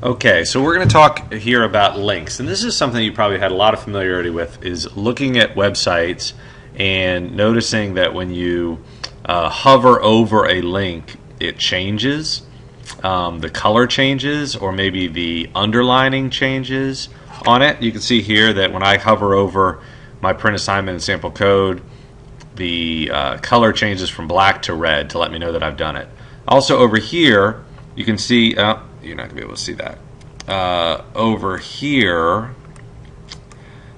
Okay, so we're going to talk here about links, and this is something you probably had a lot of familiarity with, is looking at websites and noticing that when you hover over a link, it changes, the color changes, or maybe the underlining changes on it. You can see here that when I hover over my print assignment and sample code, the color changes from black to red to let me know that I've done it. Also over here, you can see, you're not going to be able to see that. Over here,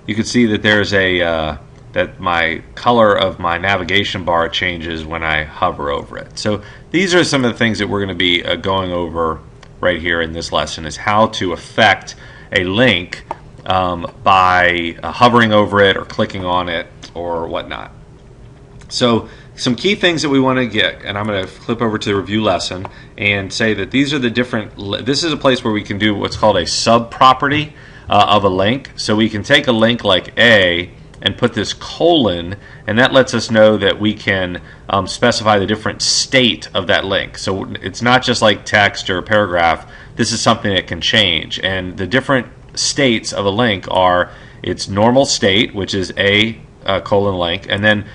you can see that there's that my color of my navigation bar changes when I hover over it. So these are some of the things that we're going to be going over right here in this lesson, is how to affect a link by hovering over it or clicking on it or whatnot. So some key things that we want to get, and I'm going to flip over to the review lesson and say that these are the different, this is a place where we can do what's called a sub-property of a link. So we can take a link like A and put this colon, and that lets us know that we can specify the different state of that link. So it's not just like text or a paragraph. This is something that can change, and the different states of a link are its normal state, which is A colon link, and then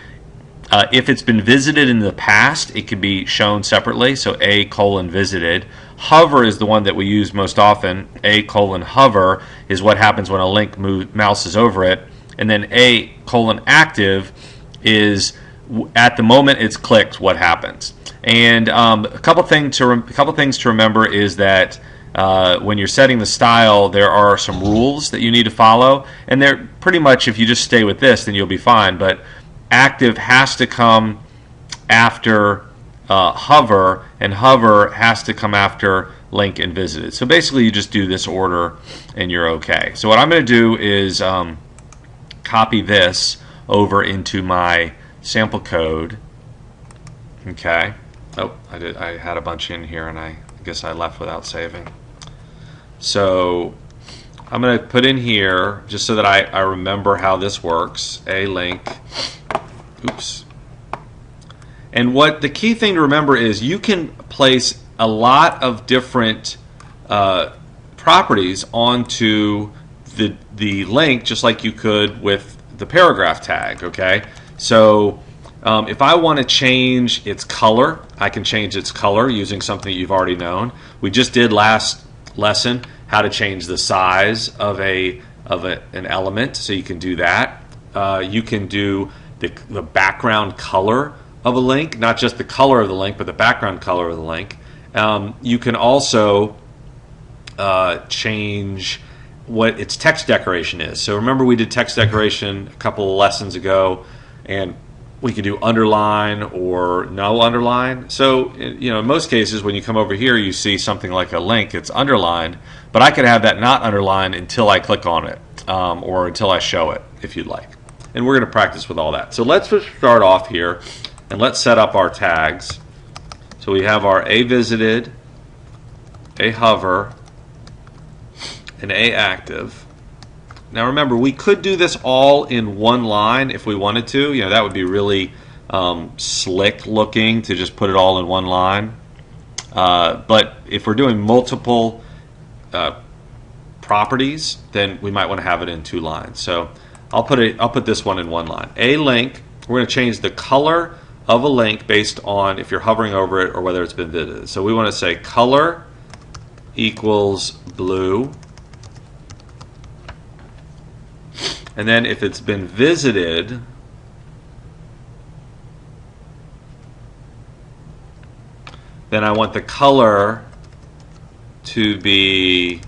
if it's been visited in the past, it can be shown separately, so A colon visited. Hover is the one that we use most often. A colon hover is what happens when a link mouses over it. And then A colon active is at the moment it's clicked, what happens. And a couple things to remember is that when you're setting the style, there are some rules that you need to follow. And they're pretty much, if you just stay with this, then you'll be fine. But active has to come after hover, and hover has to come after link and visited. So basically you just do this order and you're okay. So what I'm going to do is copy this over into my sample code. Okay. Oh, I had a bunch in here and I guess I left without saving. So I'm going to put in here, just so that I remember how this works, a link. Oops. And what the key thing to remember is you can place a lot of different properties onto the link, just like you could with the paragraph tag. Okay, so if I want to change its color, I can change its color using something you've already known. We just did last lesson how to change the size of an element, so you can do that. You can do the background color of a link, not just the color of the link, but the background color of the link. You can also change what its text decoration is. So remember, we did text decoration a couple of lessons ago, and we can do underline or no underline. So in most cases, when you come over here, you see something like a link, it's underlined, but I could have that not underlined until I click on it, or until I show it, if you'd like. And we're going to practice with all that. So let's just start off here and let's set up our tags. So we have our A visited, A hover, and A active. Now remember, we could do this all in one line if we wanted to. That would be really slick looking to just put it all in one line. But if we're doing multiple properties, then we might want to have it in two lines. So I'll put this one in one line. A link, we're going to change the color of a link based on if you're hovering over it or whether it's been visited. So we want to say color equals blue. And then if it's been visited, then I want the color to be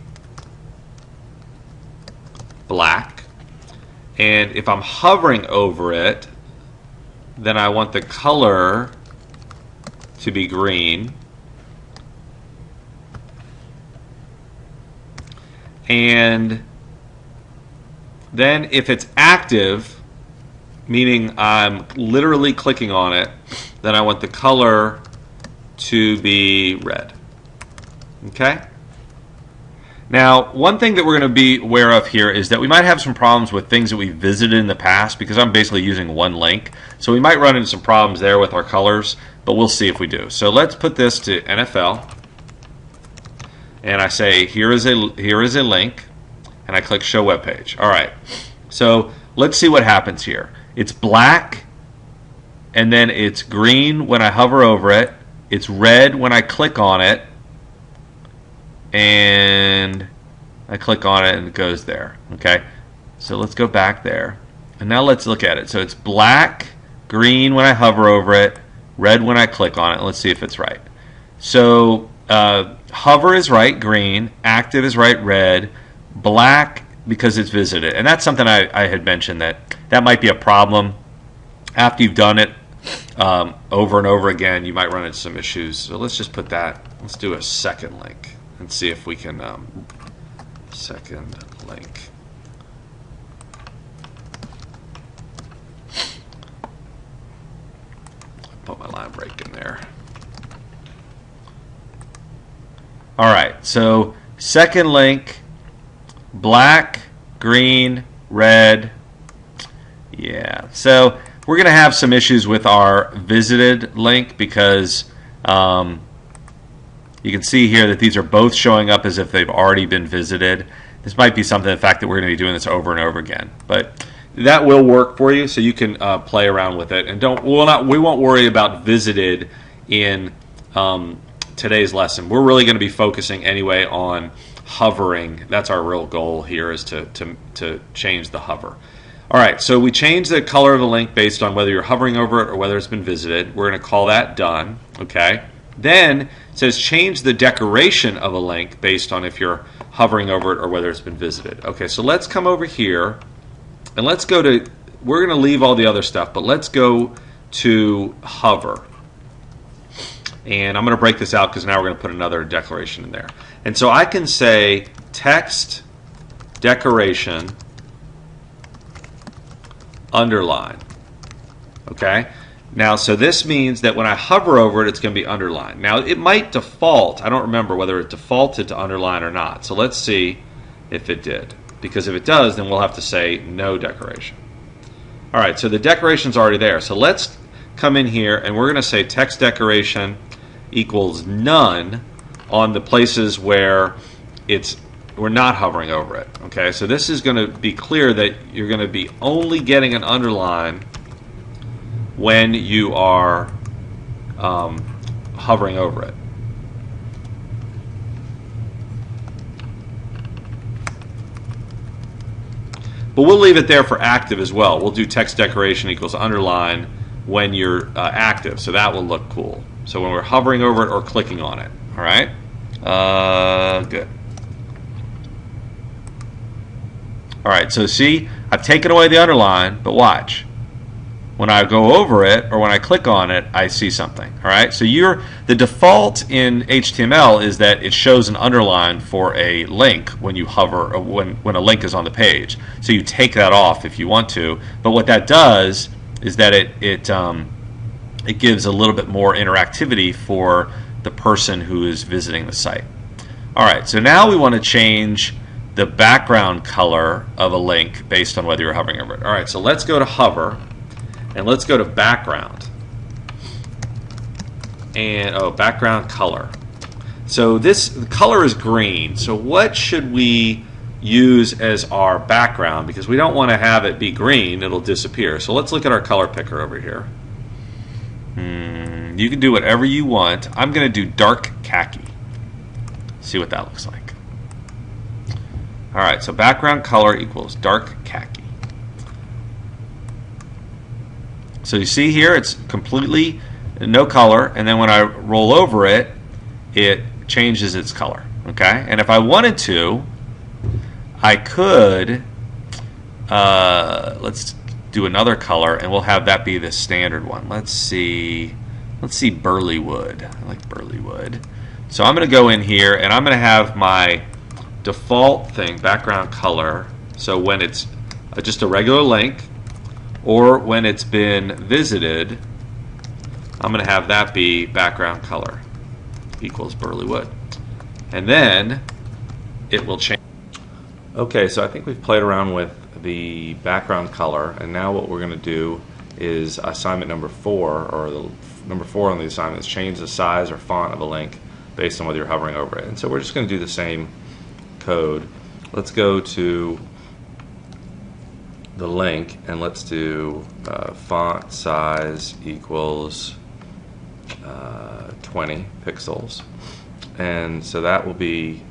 black. And if I'm hovering over it, then I want the color to be green. And then if it's active, meaning I'm literally clicking on it, then I want the color to be red. Okay? Now, one thing that we're going to be aware of here is that we might have some problems with things that we visited in the past, because I'm basically using one link. So we might run into some problems there with our colors, but we'll see if we do. So let's put this to NFL. and I say here is a link, and I click show web page. All right, so let's see what happens here. It's black, and then it's green when I hover over it. It's red when I click on it, and I click on it and it goes there. Okay, so let's go back there, and now let's look at it. So it's black, green when I hover over it, red when I click on it. Let's see if it's right. So hover is right, green. Active is right, red. Black because it's visited. And that's something I had mentioned that might be a problem. After you've done it over and over again, you might run into some issues. So let's just put that. Let's do a second link and see if we can second link. Put my line break in there. All right, so second link, black, green, red. Yeah, so we're going to have some issues with our visited link because you can see here that these are both showing up as if they've already been visited. This might be something, the fact that we're going to be doing this over and over again, but that will work for you, so you can play around with it. And we won't worry about visited in today's lesson. We're really going to be focusing anyway on hovering. That's our real goal here, is to change the hover. All right, so we change the color of the link based on whether you're hovering over it or whether it's been visited. We're going to call that done. Okay. Then it says change the decoration of a link based on if you're hovering over it or whether it's been visited. Okay, so let's come over here and let's go to, we're going to leave all the other stuff, but let's go to hover. And I'm going to break this out because now we're going to put another declaration in there. And so I can say text decoration underline. Okay? Now, so this means that when I hover over it, it's going to be underlined. Now, it might default. I don't remember whether it defaulted to underline or not. So let's see if it did. Because if it does, then we'll have to say no decoration. All right, so the decoration's already there. So let's come in here, and we're going to say text decoration equals none on the places where we're not hovering over it. Okay, so this is going to be clear that you're going to be only getting an underline when you are hovering over it. But we'll leave it there for active as well. We'll do text decoration equals underline when you're active, so that will look cool. So when we're hovering over it or clicking on it. All right? Good. All right, so see, I've taken away the underline, but watch. When I go over it or when I click on it, I see something. All right, so the default in HTML is that it shows an underline for a link when you hover, or when a link is on the page. So you take that off if you want to. But what that does is that it gives a little bit more interactivity for the person who is visiting the site. All right, so now we want to change the background color of a link based on whether you're hovering over it. All right, so let's go to hover. And let's go to background. And background color. So the color is green. So what should we use as our background? Because we don't want to have it be green, it'll disappear. So let's look at our color picker over here. You can do whatever you want. I'm going to do dark khaki. See what that looks like. All right, so background color equals dark khaki. So you see here, it's completely no color, and then when I roll over it, it changes its color. Okay, and if I wanted to, I could let's do another color, and we'll have that be the standard one. Let's see burly wood. I like burly wood. So I'm going to go in here, and I'm going to have my default thing, background color. So when it's just a regular link, or when it's been visited, I'm going to have that be background color equals burly wood. And then it will change. Okay, so I think we've played around with the background color, and now what we're going to do is assignment number 4, or the number 4 on the assignment is change the size or font of a link based on whether you're hovering over it. And so we're just going to do the same code. Let's go to the link and let's do font size equals 20 pixels. And so that will be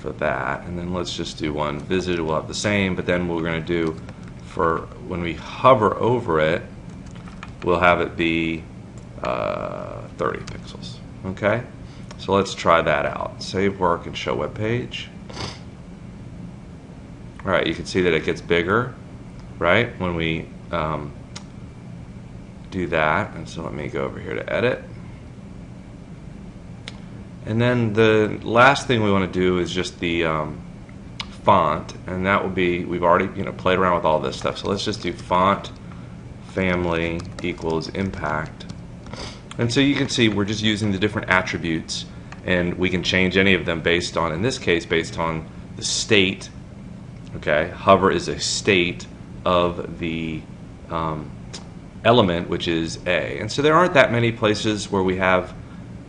for that. And then let's just do one visited. We'll have the same, but then we're going to do for when we hover over it, we'll have it be 30 pixels. Okay, so let's try that out. Save work and show web page. All right, you can see that it gets bigger, right, when we do that. And so let me go over here to edit. And then the last thing we want to do is just the font, and that will be, we've already played around with all this stuff. So let's just do font family equals impact. And so you can see we're just using the different attributes, and we can change any of them based on, in this case, based on the state. Okay, hover is a state of the element, which is A. And so there aren't that many places where we have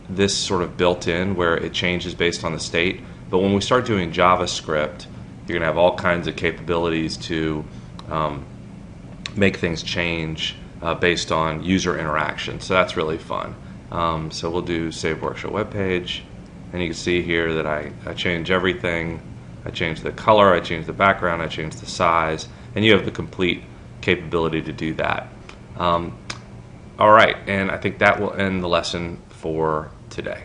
this sort of built in where it changes based on the state. But when we start doing JavaScript, you're going to have all kinds of capabilities to make things change based on user interaction. So that's really fun. So we'll do save work show web page, and you can see here that I change everything. I change the color, I change the background, I change the size, and you have the complete capability to do that. All right, and I think that will end the lesson for today.